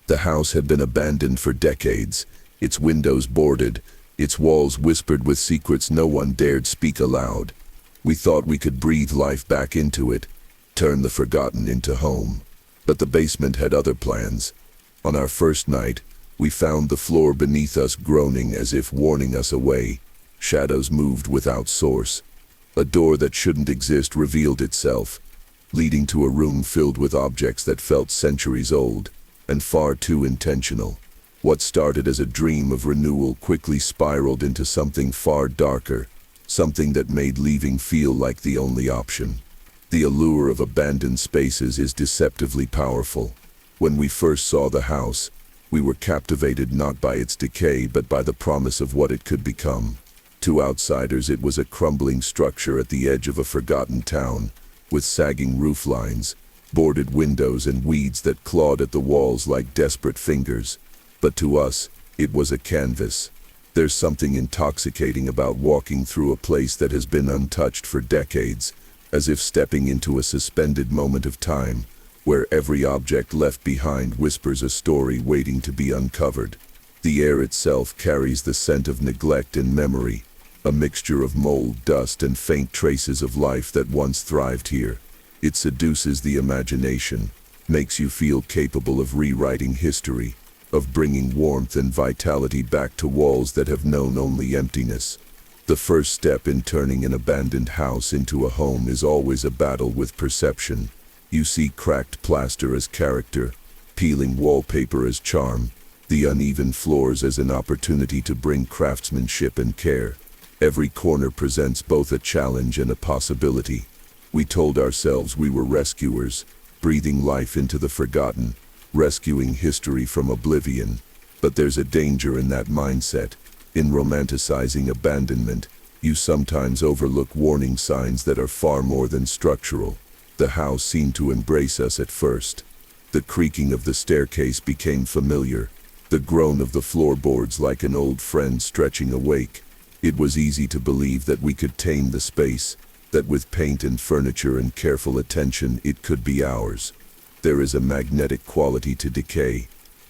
The house had been abandoned for decades, its windows boarded, its walls whispered with secrets no one dared speak aloud. We thought we could breathe life back into it, turn the forgotten into home. But the basement had other plans. On our first night, we found the floor beneath us groaning as if warning us away. Shadows moved without source. A door that shouldn't exist revealed itself, leading to a room filled with objects that felt centuries old and far too intentional. What started as a dream of renewal quickly spiraled into something far darker, something that made leaving feel like the only option. The allure of abandoned spaces is deceptively powerful. When we first saw the house, we were captivated not by its decay but by the promise of what it could become. To outsiders, it was a crumbling structure at the edge of a forgotten town, with sagging roof lines, boarded windows, and weeds that clawed at the walls like desperate fingers. But to us, it was a canvas. There's something intoxicating about walking through a place that has been untouched for decades, as if stepping into a suspended moment of time, where every object left behind whispers a story waiting to be uncovered. The air itself carries the scent of neglect and memory, a mixture of mold, dust, and faint traces of life that once thrived here. It seduces the imagination, makes you feel capable of rewriting history, of bringing warmth and vitality back to walls that have known only emptiness. The first step in turning an abandoned house into a home is always a battle with perception. You see cracked plaster as character, peeling wallpaper as charm, the uneven floors as an opportunity to bring craftsmanship and care. Every corner presents both a challenge and a possibility. We told ourselves we were rescuers, breathing life into the forgotten, rescuing history from oblivion. But there's a danger in that mindset. In romanticizing abandonment, you sometimes overlook warning signs that are far more than structural. The house seemed to embrace us at first. The creaking of the staircase became familiar, the groan of the floorboards like an old friend stretching awake. It was easy to believe that we could tame the space, that with paint and furniture and careful attention it could be ours. There is a magnetic quality to decay.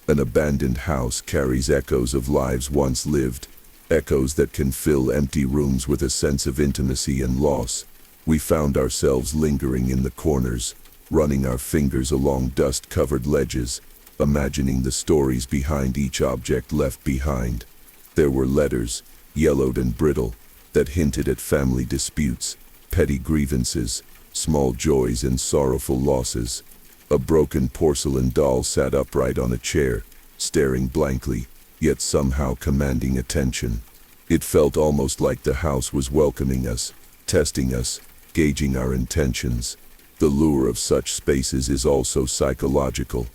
An abandoned house carries echoes of lives once lived, echoes that can fill empty rooms with a sense of intimacy and loss. We found ourselves lingering in the corners, running our fingers along dust-covered ledges, imagining the stories behind each object left behind. There were letters, yellowed and brittle, that hinted at family disputes, petty grievances, small joys and sorrowful losses. A broken porcelain doll sat upright on a chair, staring blankly, yet somehow commanding attention. It felt almost like the house was welcoming us, testing us, gauging our intentions. The lure of such spaces is also psychological.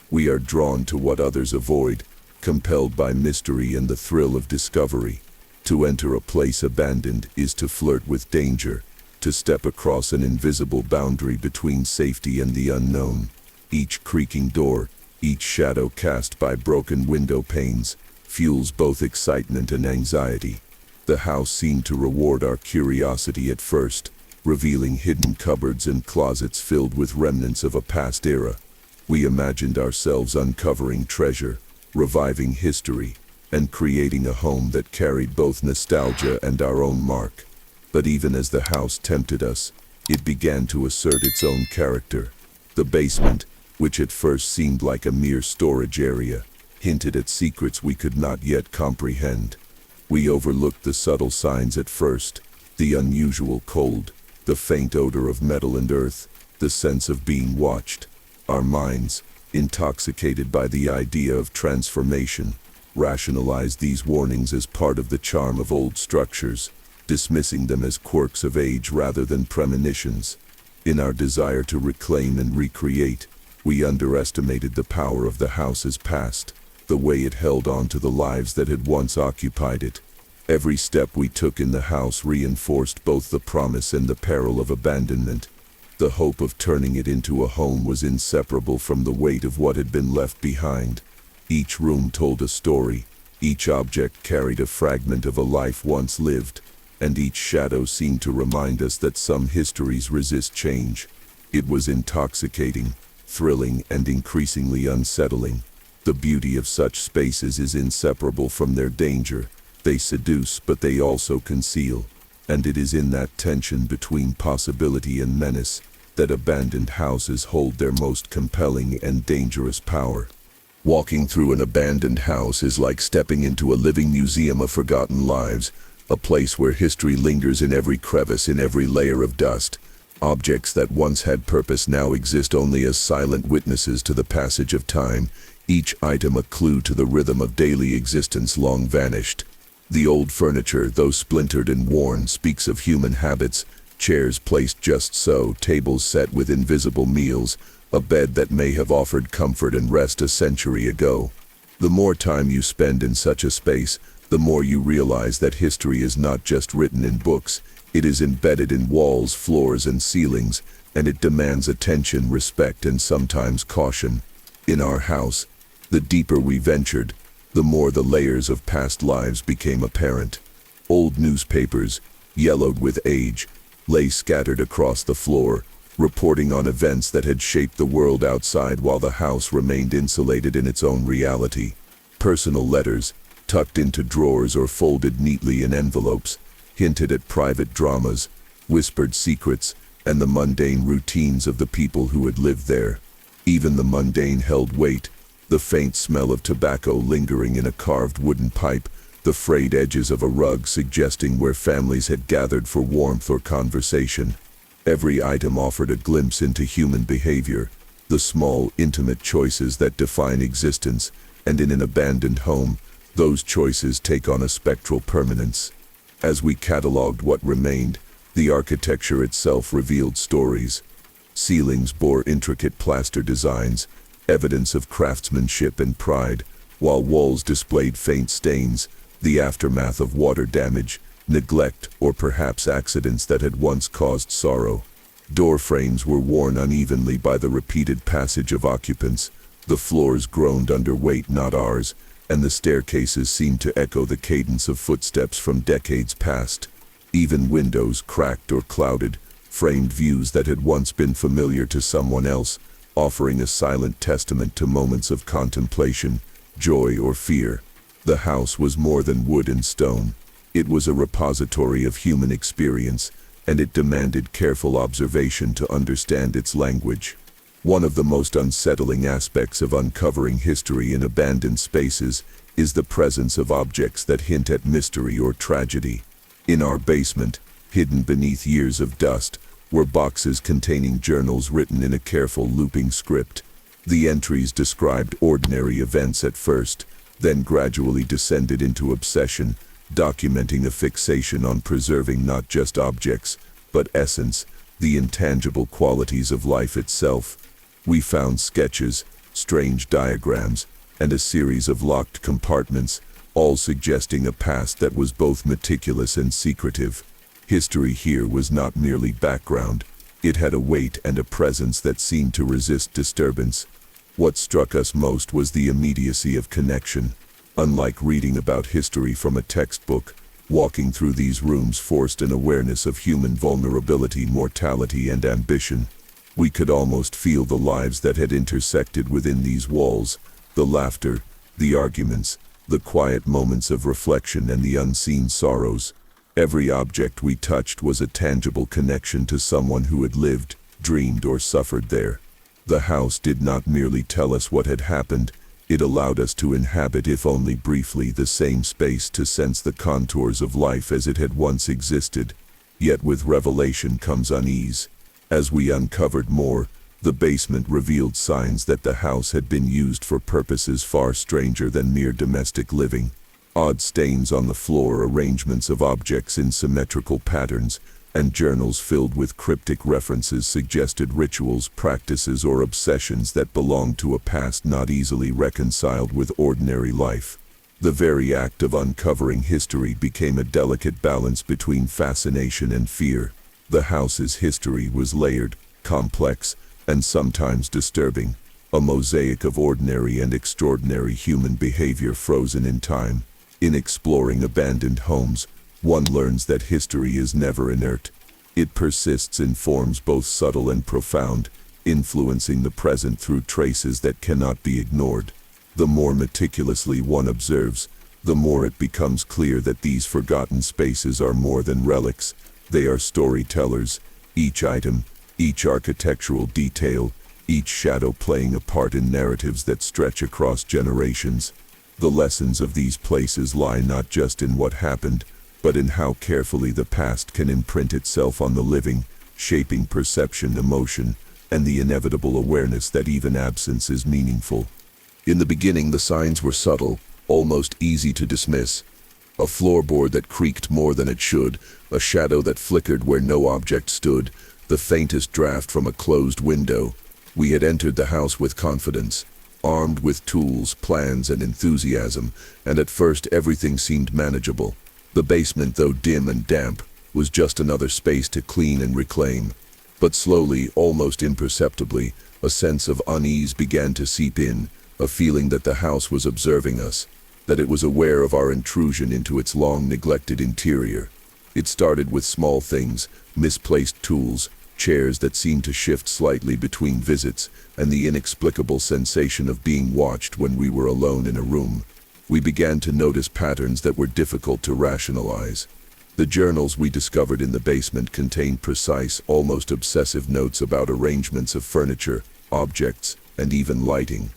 We are drawn to what others avoid, compelled by mystery and the thrill of discovery. To enter a place abandoned is to flirt with danger, to step across an invisible boundary between safety and the unknown. Each creaking door, each shadow cast by broken window panes, fuels both excitement and anxiety. The house seemed to reward our curiosity at first, revealing hidden cupboards and closets filled with remnants of a past era. We imagined ourselves uncovering treasure, reviving history, and creating a home that carried both nostalgia and our own mark. But even as the house tempted us, it began to assert its own character. The basement, which at first seemed like a mere storage area, hinted at secrets we could not yet comprehend. We overlooked the subtle signs at first, the unusual cold, the faint odor of metal and earth, the sense of being watched. Our minds, intoxicated by the idea of transformation, rationalized these warnings as part of the charm of old structures, dismissing them as quirks of age rather than premonitions. In our desire to reclaim and recreate, we underestimated the power of the house's past, the way it held on to the lives that had once occupied it. Every step we took in the house reinforced both the promise and the peril of abandonment. The hope of turning it into a home was inseparable from the weight of what had been left behind. Each room told a story, each object carried a fragment of a life once lived, and each shadow seemed to remind us that some histories resist change. It was intoxicating, thrilling, and increasingly unsettling. The beauty of such spaces is inseparable from their danger. They seduce, but they also conceal. And it is in that tension between possibility and menace that abandoned houses hold their most compelling and dangerous power. Walking through an abandoned house is like stepping into a living museum of forgotten lives, a place where history lingers in every crevice, in every layer of dust. Objects that once had purpose now exist only as silent witnesses to the passage of time, each item a clue to the rhythm of daily existence long vanished. The old furniture, though splintered and worn, speaks of human habits, chairs placed just so, tables set with invisible meals, a bed that may have offered comfort and rest a century ago. The more time you spend in such a space, the more you realize that history is not just written in books, it is embedded in walls, floors, and ceilings, and it demands attention, respect, and sometimes caution. In our house, the deeper we ventured, the more the layers of past lives became apparent. Old newspapers, yellowed with age, lay scattered across the floor, reporting on events that had shaped the world outside while the house remained insulated in its own reality. Personal letters, tucked into drawers or folded neatly in envelopes, hinted at private dramas, whispered secrets, and the mundane routines of the people who had lived there. Even the mundane held weight, the faint smell of tobacco lingering in a carved wooden pipe, the frayed edges of a rug suggesting where families had gathered for warmth or conversation. Every item offered a glimpse into human behavior, the small, intimate choices that define existence, and in an abandoned home, those choices take on a spectral permanence. As we catalogued what remained, the architecture itself revealed stories. Ceilings bore intricate plaster designs, evidence of craftsmanship and pride, while walls displayed faint stains, the aftermath of water damage, neglect, or perhaps accidents that had once caused sorrow. Door frames were worn unevenly by the repeated passage of occupants, the floors groaned under weight not ours, and the staircases seemed to echo the cadence of footsteps from decades past. Even windows, cracked or clouded, framed views that had once been familiar to someone else, offering a silent testament to moments of contemplation, joy or fear. The house was more than wood and stone. It was a repository of human experience, and it demanded careful observation to understand its language. One of the most unsettling aspects of uncovering history in abandoned spaces is the presence of objects that hint at mystery or tragedy. In our basement, hidden beneath years of dust, were boxes containing journals written in a careful looping script. The entries described ordinary events at first, then gradually descended into obsession, documenting a fixation on preserving not just objects, but essence, the intangible qualities of life itself. We found sketches, strange diagrams, and a series of locked compartments, all suggesting a past that was both meticulous and secretive. History here was not merely background, it had a weight and a presence that seemed to resist disturbance. What struck us most was the immediacy of connection. Unlike reading about history from a textbook, walking through these rooms forced an awareness of human vulnerability, mortality, and ambition. We could almost feel the lives that had intersected within these walls, the laughter, the arguments, the quiet moments of reflection, and the unseen sorrows. Every object we touched was a tangible connection to someone who had lived, dreamed, or suffered there. The house did not merely tell us what had happened, it allowed us to inhabit, if only briefly, the same space, to sense the contours of life as it had once existed. Yet with revelation comes unease. As we uncovered more, the basement revealed signs that the house had been used for purposes far stranger than mere domestic living. Odd stains on the floor, arrangements of objects in symmetrical patterns, and journals filled with cryptic references suggested rituals, practices, or obsessions that belonged to a past not easily reconciled with ordinary life. The very act of uncovering history became a delicate balance between fascination and fear. The house's history was layered, complex, and sometimes disturbing, a mosaic of ordinary and extraordinary human behavior frozen in time. In exploring abandoned homes, one learns that history is never inert. It persists in forms both subtle and profound, influencing the present through traces that cannot be ignored. The more meticulously one observes, the more it becomes clear that these forgotten spaces are more than relics. They are storytellers, each item, each architectural detail, each shadow playing a part in narratives that stretch across generations. The lessons of these places lie not just in what happened, but in how carefully the past can imprint itself on the living, shaping perception, emotion, and the inevitable awareness that even absence is meaningful. In the beginning, the signs were subtle, almost easy to dismiss. A floorboard that creaked more than it should, a shadow that flickered where no object stood, the faintest draft from a closed window. We had entered the house with confidence, armed with tools, plans, and enthusiasm, and at first everything seemed manageable. The basement, though dim and damp, was just another space to clean and reclaim. But slowly, almost imperceptibly, a sense of unease began to seep in, a feeling that the house was observing us, that it was aware of our intrusion into its long-neglected interior. It started with small things, misplaced tools, chairs that seemed to shift slightly between visits, and the inexplicable sensation of being watched when we were alone in a room. We began to notice patterns that were difficult to rationalize. The journals we discovered in the basement contained precise, almost obsessive notes about arrangements of furniture, objects, and even lighting.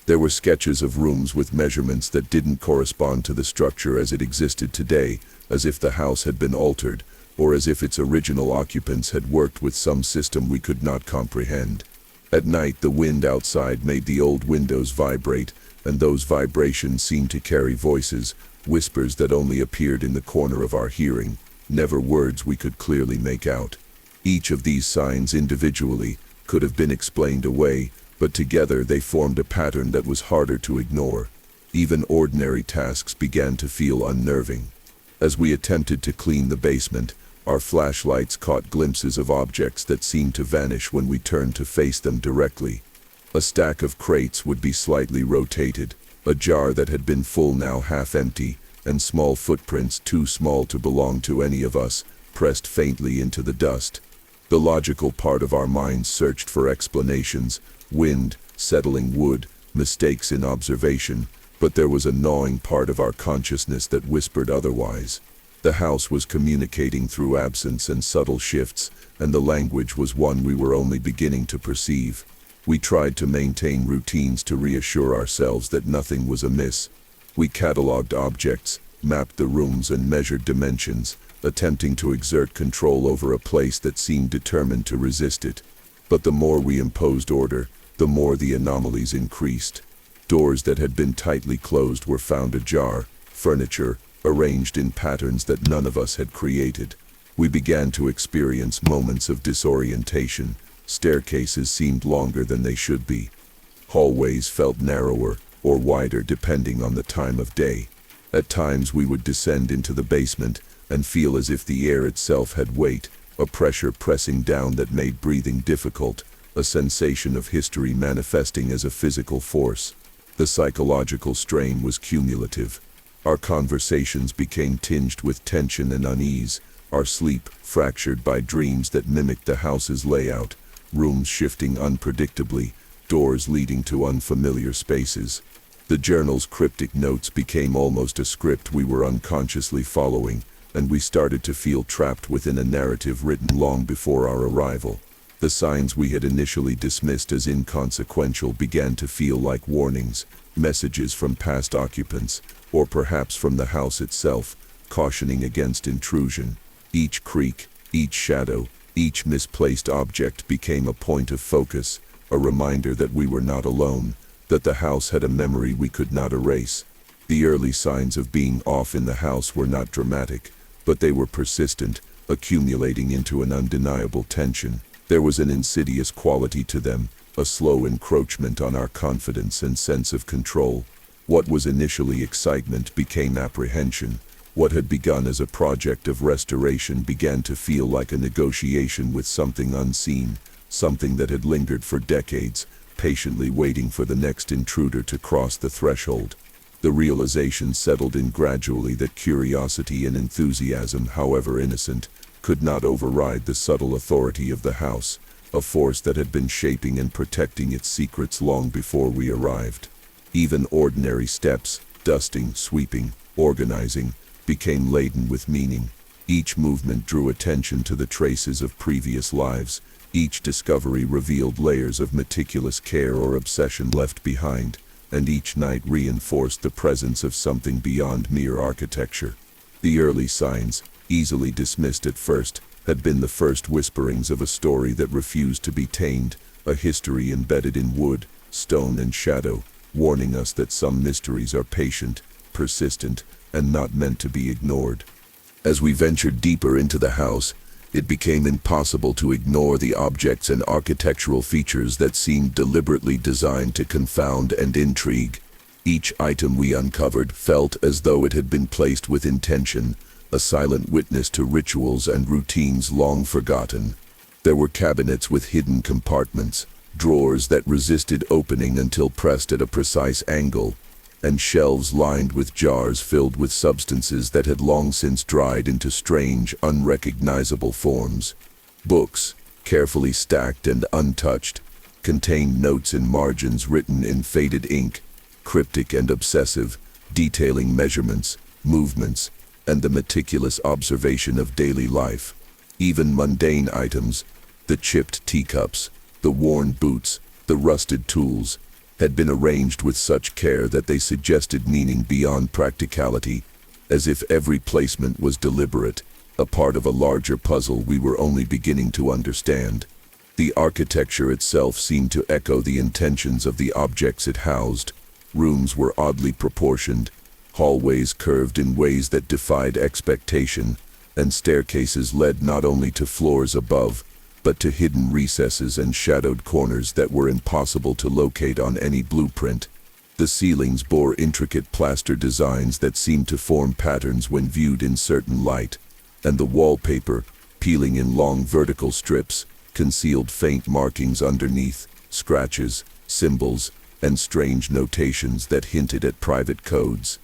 There were sketches of rooms with measurements that didn't correspond to the structure as it existed today, as if the house had been altered, or as if its original occupants had worked with some system we could not comprehend. At night, the wind outside made the old windows vibrate, and those vibrations seemed to carry voices, whispers that only appeared in the corner of our hearing, never words we could clearly make out. Each of these signs individually could have been explained away, but together they formed a pattern that was harder to ignore. Even ordinary tasks began to feel unnerving. As we attempted to clean the basement, our flashlights caught glimpses of objects that seemed to vanish when we turned to face them directly. A stack of crates would be slightly rotated, a jar that had been full now half empty, and small footprints too small to belong to any of us, pressed faintly into the dust. The logical part of our minds searched for explanations, wind, settling wood, mistakes in observation, but there was a gnawing part of our consciousness that whispered otherwise. The house was communicating through absence and subtle shifts, and the language was one we were only beginning to perceive. We tried to maintain routines to reassure ourselves that nothing was amiss. We catalogued objects, mapped the rooms, and measured dimensions, attempting to exert control over a place that seemed determined to resist it. But the more we imposed order, the more the anomalies increased. Doors that had been tightly closed were found ajar, furniture arranged in patterns that none of us had created. We began to experience moments of disorientation. Staircases seemed longer than they should be. Hallways felt narrower or wider depending on the time of day. At times we would descend into the basement and feel as if the air itself had weight, a pressure pressing down that made breathing difficult, a sensation of history manifesting as a physical force. The psychological strain was cumulative. Our conversations became tinged with tension and unease, our sleep fractured by dreams that mimicked the house's layout, rooms shifting unpredictably, doors leading to unfamiliar spaces. The journal's cryptic notes became almost a script we were unconsciously following, and we started to feel trapped within a narrative written long before our arrival. The signs we had initially dismissed as inconsequential began to feel like warnings, messages from past occupants, or perhaps from the house itself, cautioning against intrusion. Each creak, each shadow, each misplaced object became a point of focus, a reminder that we were not alone, that the house had a memory we could not erase. The early signs of being off in the house were not dramatic, but they were persistent, accumulating into an undeniable tension. There was an insidious quality to them, a slow encroachment on our confidence and sense of control. What was initially excitement became apprehension. What had begun as a project of restoration began to feel like a negotiation with something unseen, something that had lingered for decades, patiently waiting for the next intruder to cross the threshold. The realization settled in gradually that curiosity and enthusiasm, however innocent, could not override the subtle authority of the house, a force that had been shaping and protecting its secrets long before we arrived. Even ordinary steps, dusting, sweeping, organizing, became laden with meaning. Each movement drew attention to the traces of previous lives. Each discovery revealed layers of meticulous care or obsession left behind, and each night reinforced the presence of something beyond mere architecture. The early signs, easily dismissed at first, had been the first whisperings of a story that refused to be tamed, a history embedded in wood, stone, and shadow, warning us that some mysteries are patient, persistent, and not meant to be ignored. As we ventured deeper into the house, it became impossible to ignore the objects and architectural features that seemed deliberately designed to confound and intrigue. Each item we uncovered felt as though it had been placed with intention, a silent witness to rituals and routines long forgotten. There were cabinets with hidden compartments, drawers that resisted opening until pressed at a precise angle, and shelves lined with jars filled with substances that had long since dried into strange, unrecognizable forms. Books, carefully stacked and untouched, contained notes in margins written in faded ink, cryptic and obsessive, detailing measurements, movements, and the meticulous observation of daily life. Even mundane items, the chipped teacups, the worn boots, the rusted tools, had been arranged with such care that they suggested meaning beyond practicality, as if every placement was deliberate, a part of a larger puzzle we were only beginning to understand. The architecture itself seemed to echo the intentions of the objects it housed. Rooms were oddly proportioned, hallways curved in ways that defied expectation, and staircases led not only to floors above, but to hidden recesses and shadowed corners that were impossible to locate on any blueprint. The ceilings bore intricate plaster designs that seemed to form patterns when viewed in certain light, and the wallpaper, peeling in long vertical strips, concealed faint markings underneath, scratches, symbols, and strange notations that hinted at private codes.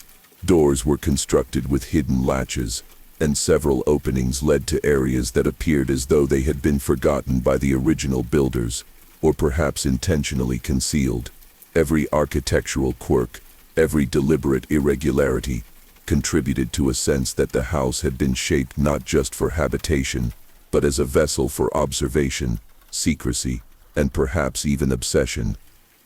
Doors were constructed with hidden latches, and several openings led to areas that appeared as though they had been forgotten by the original builders, or perhaps intentionally concealed. Every architectural quirk, every deliberate irregularity, contributed to a sense that the house had been shaped not just for habitation, but as a vessel for observation, secrecy, and perhaps even obsession.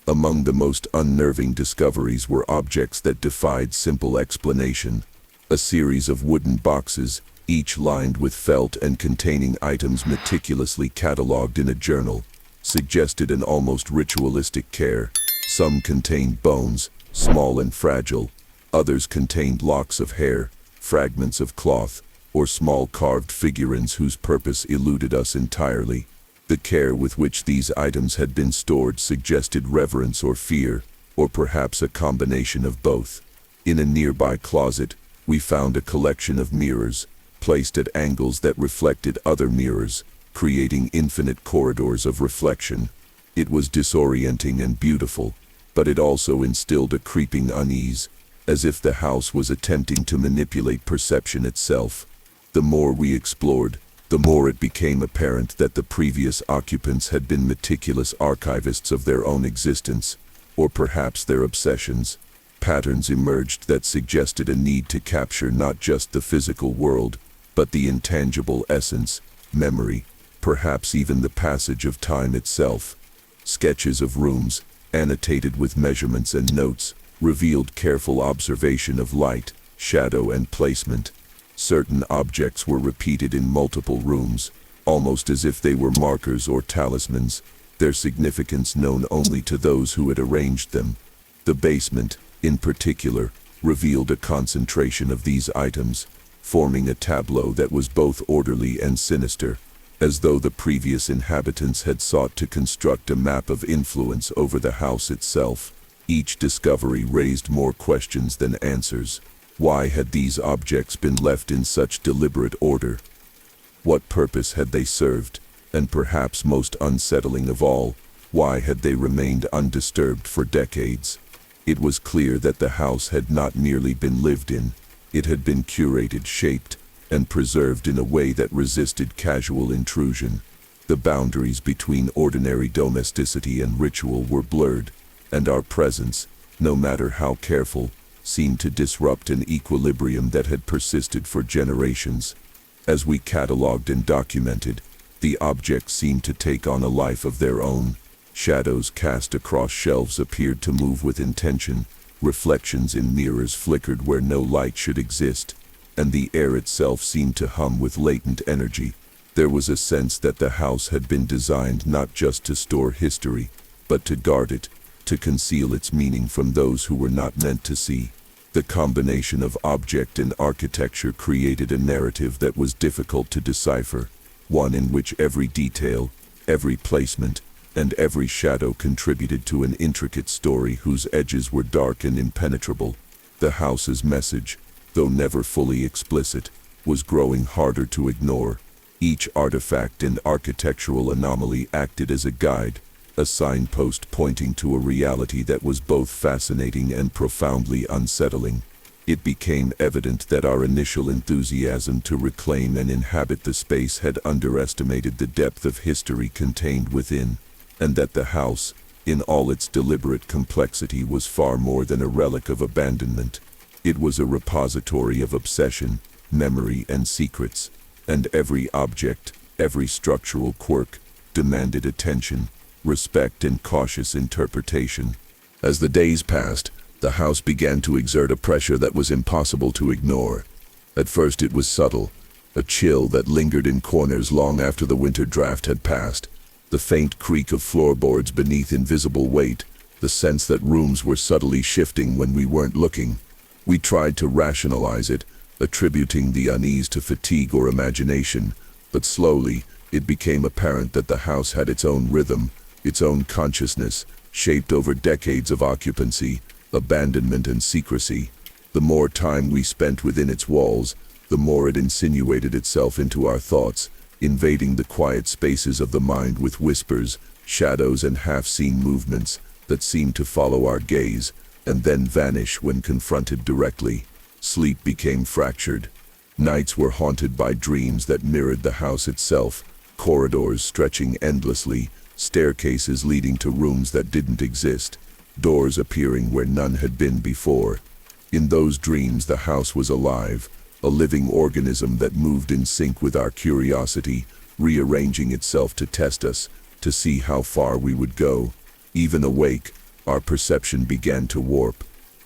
Among the most unnerving discoveries were objects that defied simple explanation. A series of wooden boxes, each lined with felt and containing items meticulously catalogued in a journal, suggested an almost ritualistic care. Some contained bones, small and fragile. Others contained locks of hair, fragments of cloth, or small carved figurines whose purpose eluded us entirely. The care with which these items had been stored suggested reverence or fear, or perhaps a combination of both. In a nearby closet, we found a collection of mirrors, placed at angles that reflected other mirrors, creating infinite corridors of reflection. It was disorienting and beautiful, but it also instilled a creeping unease, as if the house was attempting to manipulate perception itself. The more we explored, the more it became apparent that the previous occupants had been meticulous archivists of their own existence, or perhaps their obsessions. Patterns emerged that suggested a need to capture not just the physical world, but the intangible essence, memory, perhaps even the passage of time itself. Sketches of rooms, annotated with measurements and notes, revealed careful observation of light, shadow, and placement. Certain objects were repeated in multiple rooms, almost as if they were markers or talismans, their significance known only to those who had arranged them. The basement, in particular, revealed a concentration of these items, forming a tableau that was both orderly and sinister, as though the previous inhabitants had sought to construct a map of influence over the house itself. Each discovery raised more questions than answers. Why had these objects been left in such deliberate order? What purpose had they served? And perhaps most unsettling of all, why had they remained undisturbed for decades? It was clear that the house had not merely been lived in. It had been curated, shaped, and preserved in a way that resisted casual intrusion. The boundaries between ordinary domesticity and ritual were blurred, and our presence, no matter how careful, seemed to disrupt an equilibrium that had persisted for generations. As we catalogued and documented, the objects seemed to take on a life of their own. Shadows cast across shelves appeared to move with intention, reflections in mirrors flickered where no light should exist, and the air itself seemed to hum with latent energy. There was a sense that the house had been designed not just to store history, but to guard it, to conceal its meaning from those who were not meant to see. The combination of object and architecture created a narrative that was difficult to decipher, one in which every detail, every placement, and every shadow contributed to an intricate story whose edges were dark and impenetrable. The house's message, though never fully explicit, was growing harder to ignore. Each artifact and architectural anomaly acted as a guide, a signpost pointing to a reality that was both fascinating and profoundly unsettling. It became evident that our initial enthusiasm to reclaim and inhabit the space had underestimated the depth of history contained within, and that the house, in all its deliberate complexity, was far more than a relic of abandonment. It was a repository of obsession, memory, and secrets, and every object, every structural quirk, demanded attention, respect, and cautious interpretation. As the days passed, the house began to exert a pressure that was impossible to ignore. At first it was subtle, a chill that lingered in corners long after the winter draft had passed, the faint creak of floorboards beneath invisible weight, the sense that rooms were subtly shifting when we weren't looking. We tried to rationalize it, attributing the unease to fatigue or imagination, but slowly it became apparent that the house had its own rhythm, its own consciousness, shaped over decades of occupancy, abandonment, and secrecy. The more time we spent within its walls, the more it insinuated itself into our thoughts, invading the quiet spaces of the mind with whispers, shadows, and half-seen movements that seemed to follow our gaze, and then vanish when confronted directly. Sleep became fractured. Nights were haunted by dreams that mirrored the house itself, corridors stretching endlessly, staircases leading to rooms that didn't exist, doors appearing where none had been before. In those dreams the house was alive, a living organism that moved in sync with our curiosity, rearranging itself to test us, to see how far we would go. Even awake, our perception began to warp.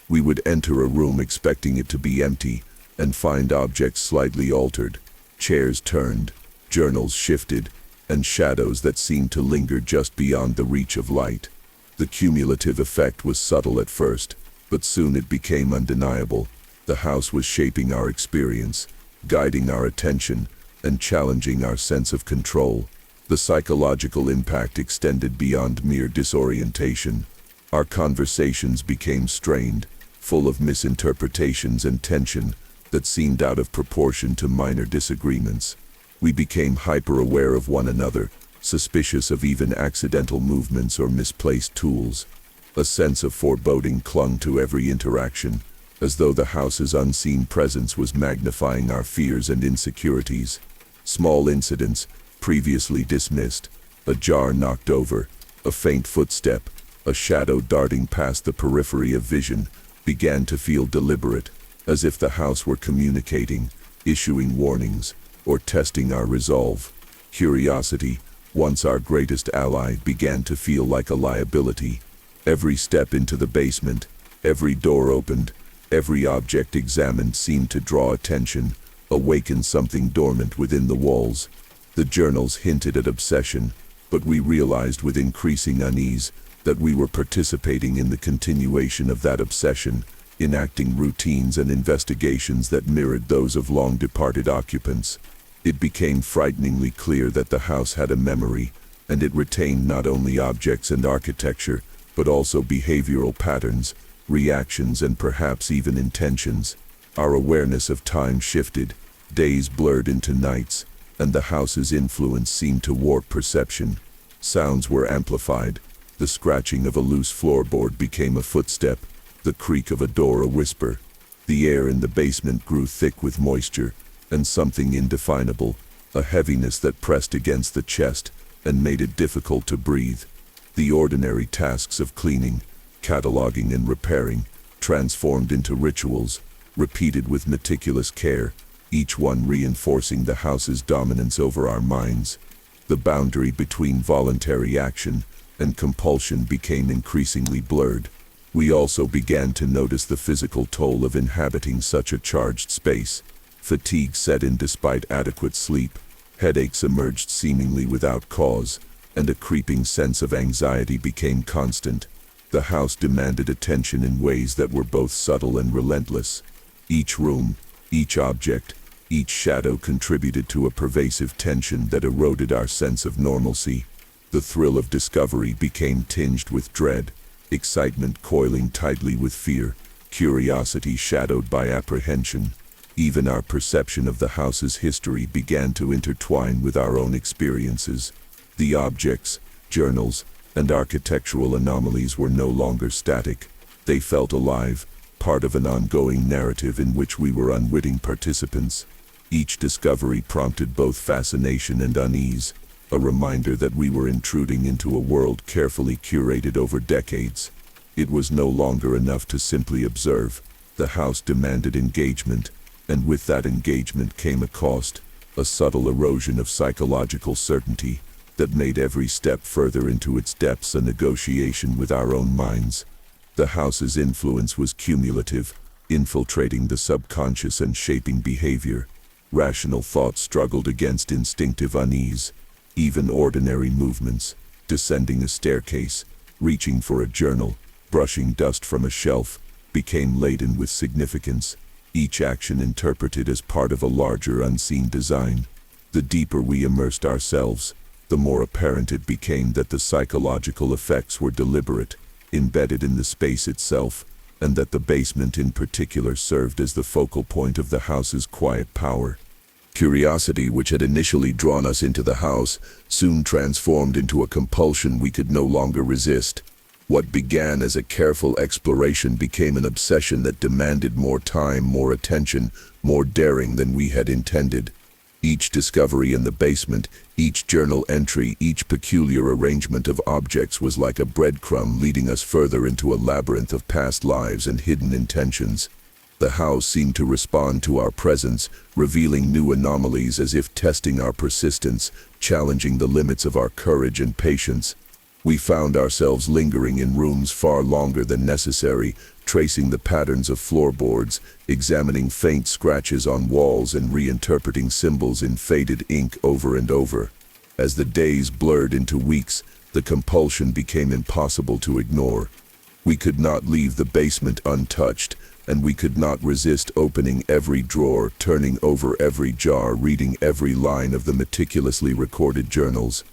We would enter a room expecting it to be empty, and find objects slightly altered, chairs turned, journals shifted, and shadows that seemed to linger just beyond the reach of light. The cumulative effect was subtle at first, but soon it became undeniable. The house was shaping our experience, guiding our attention, and challenging our sense of control. The psychological impact extended beyond mere disorientation. Our conversations became strained, full of misinterpretations and tension that seemed out of proportion to minor disagreements. We became hyper-aware of one another, suspicious of even accidental movements or misplaced tools. A sense of foreboding clung to every interaction, as though the house's unseen presence was magnifying our fears and insecurities. Small incidents, previously dismissed, a jar knocked over, a faint footstep, a shadow darting past the periphery of vision, began to feel deliberate, as if the house were communicating, issuing warnings, or testing our resolve. Curiosity, once our greatest ally, began to feel like a liability. Every step into the basement, every door opened, every object examined seemed to draw attention, awaken something dormant within the walls. The journals hinted at obsession, but we realized with increasing unease that we were participating in the continuation of that obsession, enacting routines and investigations that mirrored those of long-departed occupants. It became frighteningly clear that the house had a memory, and it retained not only objects and architecture, but also behavioral patterns, reactions, and perhaps even intentions. Our awareness of time shifted, days blurred into nights, and the house's influence seemed to warp perception. Sounds were amplified. The scratching of a loose floorboard became a footstep, the creak of a door a whisper. The air in the basement grew thick with moisture, and something indefinable, a heaviness that pressed against the chest and made it difficult to breathe. The ordinary tasks of cleaning, cataloging and repairing, transformed into rituals, repeated with meticulous care, each one reinforcing the house's dominance over our minds. The boundary between voluntary action and compulsion became increasingly blurred. We also began to notice the physical toll of inhabiting such a charged space. Fatigue set in despite adequate sleep, headaches emerged seemingly without cause, and a creeping sense of anxiety became constant. The house demanded attention in ways that were both subtle and relentless. Each room, each object, each shadow contributed to a pervasive tension that eroded our sense of normalcy. The thrill of discovery became tinged with dread, excitement coiling tightly with fear, curiosity shadowed by apprehension. Even our perception of the house's history began to intertwine with our own experiences. The objects, journals, and architectural anomalies were no longer static. They felt alive, part of an ongoing narrative in which we were unwitting participants. Each discovery prompted both fascination and unease, a reminder that we were intruding into a world carefully curated over decades. It was no longer enough to simply observe. The house demanded engagement, and with that engagement came a cost, a subtle erosion of psychological certainty that made every step further into its depths a negotiation with our own minds. The house's influence was cumulative, infiltrating the subconscious and shaping behavior. Rational thought struggled against instinctive unease. Even ordinary movements, descending a staircase, reaching for a journal, brushing dust from a shelf, became laden with significance, each action interpreted as part of a larger unseen design. The deeper we immersed ourselves, the more apparent it became that the psychological effects were deliberate, embedded in the space itself, and that the basement in particular served as the focal point of the house's quiet power. Curiosity, which had initially drawn us into the house, soon transformed into a compulsion we could no longer resist. What began as a careful exploration became an obsession that demanded more time, more attention, more daring than we had intended. Each discovery in the basement, each journal entry, each peculiar arrangement of objects was like a breadcrumb leading us further into a labyrinth of past lives and hidden intentions. The house seemed to respond to our presence, revealing new anomalies as if testing our persistence, challenging the limits of our courage and patience. We found ourselves lingering in rooms far longer than necessary, tracing the patterns of floorboards, examining faint scratches on walls and reinterpreting symbols in faded ink over and over. As the days blurred into weeks, the compulsion became impossible to ignore. We could not leave the basement untouched, and we could not resist opening every drawer, turning over every jar, reading every line of the meticulously recorded journals.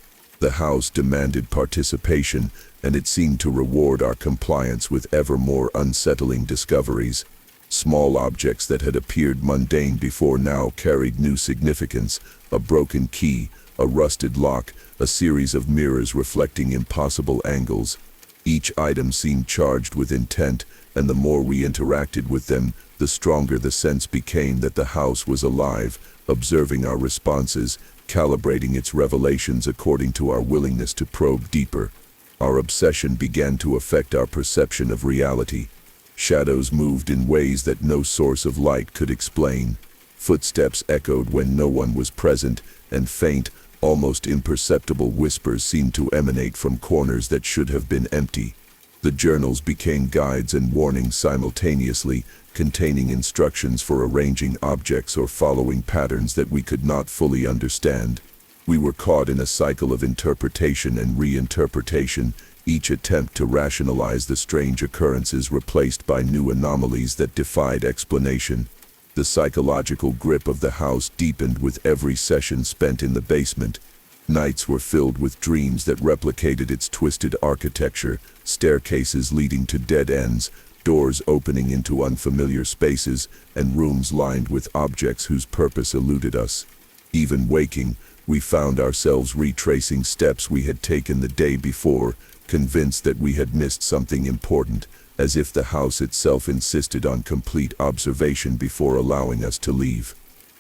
The house demanded participation, and it seemed to reward our compliance with ever more unsettling discoveries. Small objects that had appeared mundane before now carried new significance: a broken key, a rusted lock, a series of mirrors reflecting impossible angles. Each item seemed charged with intent, and the more we interacted with them, the stronger the sense became that the house was alive, observing our responses, calibrating its revelations according to our willingness to probe deeper. Our obsession began to affect our perception of reality. Shadows moved in ways that no source of light could explain. Footsteps echoed when no one was present, and faint, almost imperceptible whispers seemed to emanate from corners that should have been empty. The journals became guides and warnings simultaneously, containing instructions for arranging objects or following patterns that we could not fully understand. We were caught in a cycle of interpretation and reinterpretation, each attempt to rationalize the strange occurrences replaced by new anomalies that defied explanation. The psychological grip of the house deepened with every session spent in the basement. Nights were filled with dreams that replicated its twisted architecture, staircases leading to dead ends, doors opening into unfamiliar spaces, and rooms lined with objects whose purpose eluded us. Even waking, we found ourselves retracing steps we had taken the day before, convinced that we had missed something important, as if the house itself insisted on complete observation before allowing us to leave.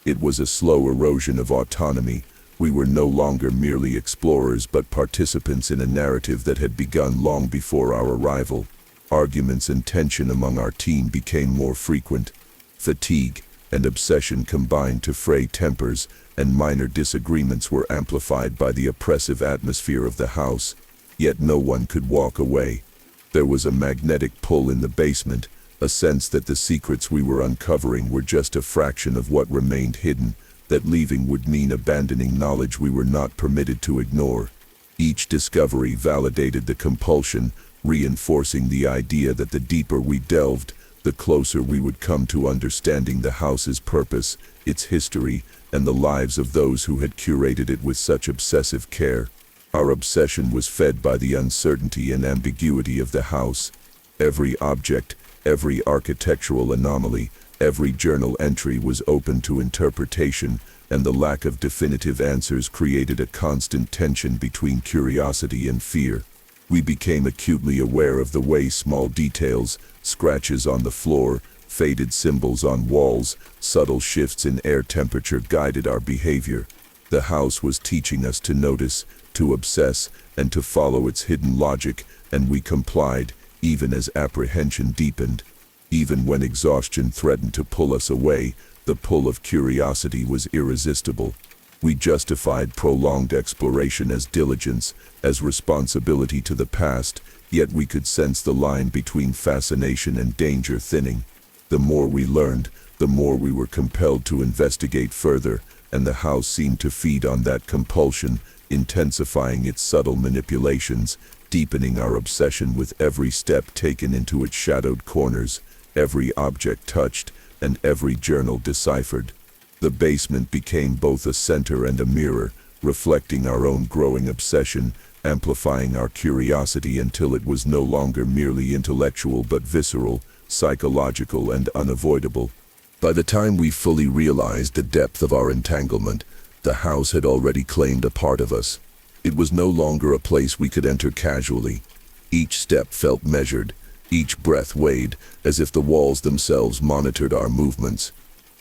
It was a slow erosion of autonomy. We were no longer merely explorers but participants in a narrative that had begun long before our arrival. Arguments and tension among our team became more frequent. Fatigue and obsession combined to fray tempers, and minor disagreements were amplified by the oppressive atmosphere of the house. Yet no one could walk away. There was a magnetic pull in the basement, a sense that the secrets we were uncovering were just a fraction of what remained hidden, that leaving would mean abandoning knowledge we were not permitted to ignore. Each discovery validated the compulsion, reinforcing the idea that the deeper we delved, the closer we would come to understanding the house's purpose, its history, and the lives of those who had curated it with such obsessive care. Our obsession was fed by the uncertainty and ambiguity of the house. Every object, every architectural anomaly, every journal entry was open to interpretation, and the lack of definitive answers created a constant tension between curiosity and fear. We became acutely aware of the way small details, scratches on the floor, faded symbols on walls, subtle shifts in air temperature guided our behavior. The house was teaching us to notice, to obsess, and to follow its hidden logic, and we complied, even as apprehension deepened. Even when exhaustion threatened to pull us away, the pull of curiosity was irresistible. We justified prolonged exploration as diligence, as responsibility to the past, yet we could sense the line between fascination and danger thinning. The more we learned, the more we were compelled to investigate further, and the house seemed to feed on that compulsion, intensifying its subtle manipulations, deepening our obsession with every step taken into its shadowed corners, every object touched, and every journal deciphered. The basement became both a center and a mirror, reflecting our own growing obsession, amplifying our curiosity until it was no longer merely intellectual but visceral, psychological, and unavoidable. By the time we fully realized the depth of our entanglement, the house had already claimed a part of us. It was no longer a place we could enter casually. Each step felt measured, each breath weighed, as if the walls themselves monitored our movements.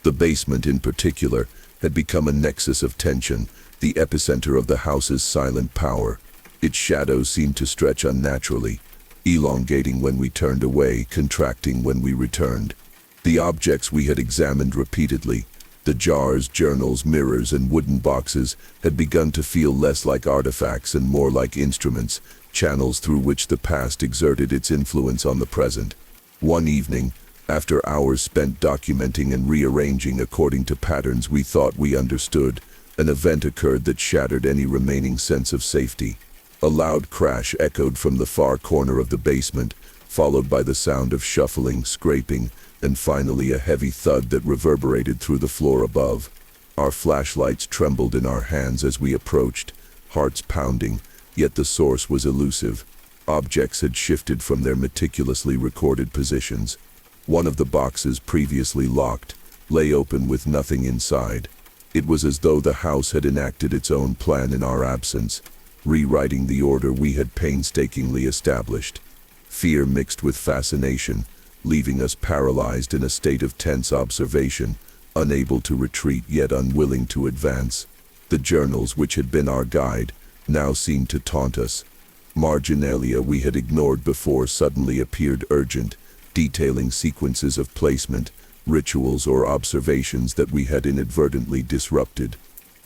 The basement, in particular, had become a nexus of tension, the epicenter of the house's silent power. Its shadows seemed to stretch unnaturally, elongating when we turned away, contracting when we returned. The objects we had examined repeatedly, the jars, journals, mirrors, and wooden boxes, had begun to feel less like artifacts and more like instruments, channels through which the past exerted its influence on the present. One evening, after hours spent documenting and rearranging according to patterns we thought we understood, an event occurred that shattered any remaining sense of safety. A loud crash echoed from the far corner of the basement, followed by the sound of shuffling, scraping, and finally a heavy thud that reverberated through the floor above. Our flashlights trembled in our hands as we approached, hearts pounding, yet the source was elusive. Objects had shifted from their meticulously recorded positions. One of the boxes, previously locked, lay open with nothing inside. It was as though the house had enacted its own plan in our absence, rewriting the order we had painstakingly established. Fear mixed with fascination, leaving us paralyzed in a state of tense observation, unable to retreat yet unwilling to advance. The journals which had been our guide now seemed to taunt us. Marginalia we had ignored before suddenly appeared urgent, detailing sequences of placement, rituals, or observations that we had inadvertently disrupted.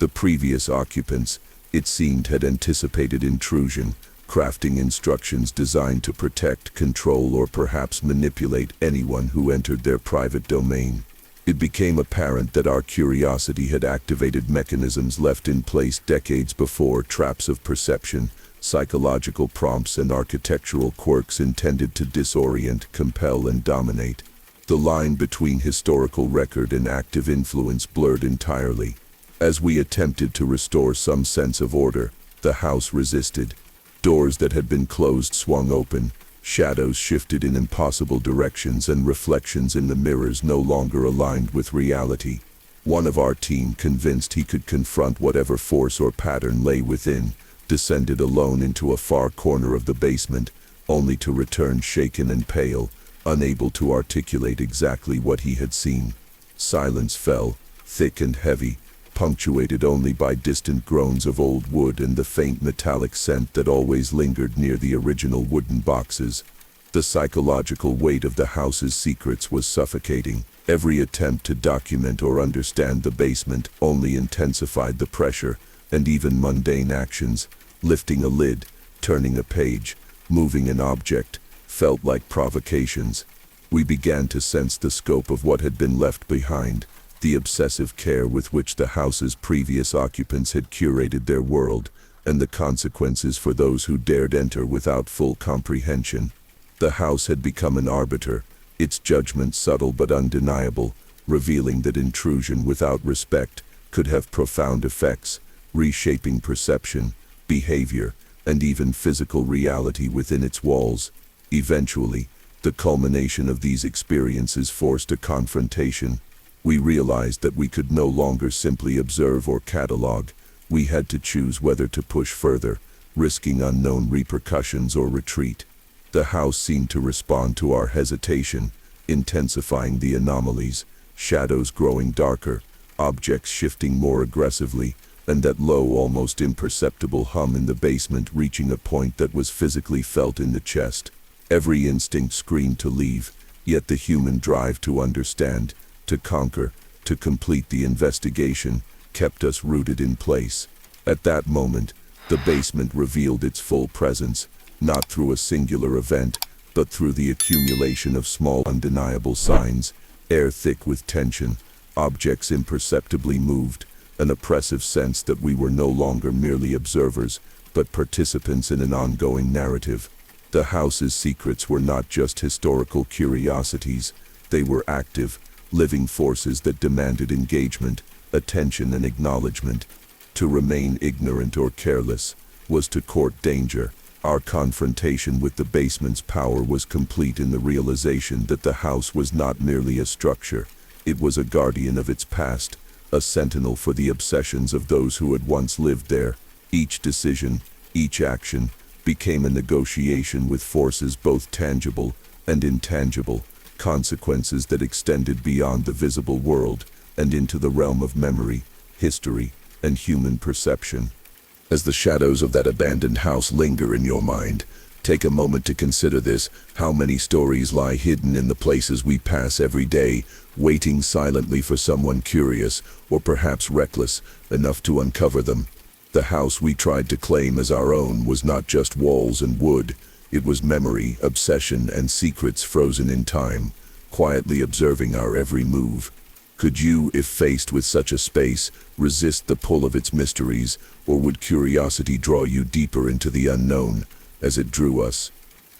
The previous occupants, it seemed, had anticipated intrusion, crafting instructions designed to protect, control, or perhaps manipulate anyone who entered their private domain. It became apparent that our curiosity had activated mechanisms left in place decades before, traps of perception, psychological prompts, and architectural quirks intended to disorient, compel, and dominate. The line between historical record and active influence blurred entirely. As we attempted to restore some sense of order, the house resisted. Doors that had been closed swung open, shadows shifted in impossible directions, and reflections in the mirrors no longer aligned with reality. One of our team, convinced he could confront whatever force or pattern lay within, descended alone into a far corner of the basement, only to return shaken and pale, unable to articulate exactly what he had seen. Silence fell, thick and heavy, punctuated only by distant groans of old wood and the faint metallic scent that always lingered near the original wooden boxes. The psychological weight of the house's secrets was suffocating. Every attempt to document or understand the basement only intensified the pressure, and even mundane actions, lifting a lid, turning a page, moving an object, felt like provocations. We began to sense the scope of what had been left behind, the obsessive care with which the house's previous occupants had curated their world, and the consequences for those who dared enter without full comprehension. The house had become an arbiter, its judgment subtle but undeniable, revealing that intrusion without respect could have profound effects, reshaping perception, behavior, and even physical reality within its walls. Eventually, the culmination of these experiences forced a confrontation. We realized that we could no longer simply observe or catalog. We had to choose whether to push further, risking unknown repercussions, or retreat. The house seemed to respond to our hesitation, intensifying the anomalies, shadows growing darker, objects shifting more aggressively, and that low, almost imperceptible hum in the basement reaching a point that was physically felt in the chest. Every instinct screamed to leave, yet the human drive to understand, to conquer, to complete the investigation, kept us rooted in place. At that moment, the basement revealed its full presence, not through a singular event, but through the accumulation of small, undeniable signs, air thick with tension, objects imperceptibly moved, an oppressive sense that we were no longer merely observers, but participants in an ongoing narrative. The house's secrets were not just historical curiosities, they were active, living forces that demanded engagement, attention, and acknowledgement. To remain ignorant or careless was to court danger. Our confrontation with the basement's power was complete in the realization that the house was not merely a structure, it was a guardian of its past, a sentinel for the obsessions of those who had once lived there. Each decision, each action, became a negotiation with forces both tangible and intangible, consequences that extended beyond the visible world and into the realm of memory, history, and human perception. As the shadows of that abandoned house linger in your mind, take a moment to consider this: how many stories lie hidden in the places we pass every day, waiting silently for someone curious, or perhaps reckless, enough to uncover them. The house we tried to claim as our own was not just walls and wood, it was memory, obsession, and secrets frozen in time, quietly observing our every move. Could you, if faced with such a space, resist the pull of its mysteries, or would curiosity draw you deeper into the unknown, as it drew us?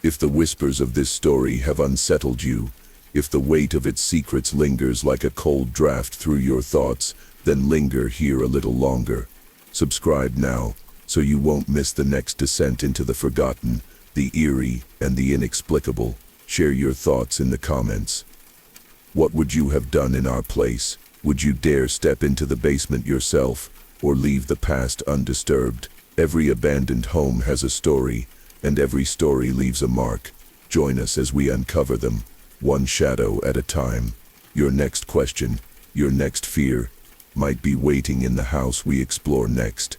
If the whispers of this story have unsettled you, if the weight of its secrets lingers like a cold draft through your thoughts, then linger here a little longer. Subscribe now, so you won't miss the next descent into the forgotten, the eerie, and the inexplicable. Share your thoughts in the comments. What would you have done in our place? Would you dare step into the basement yourself, or leave the past undisturbed? Every abandoned home has a story, and every story leaves a mark. Join us as we uncover them, one shadow at a time. Your next question, your next fear, might be waiting in the house we explore next.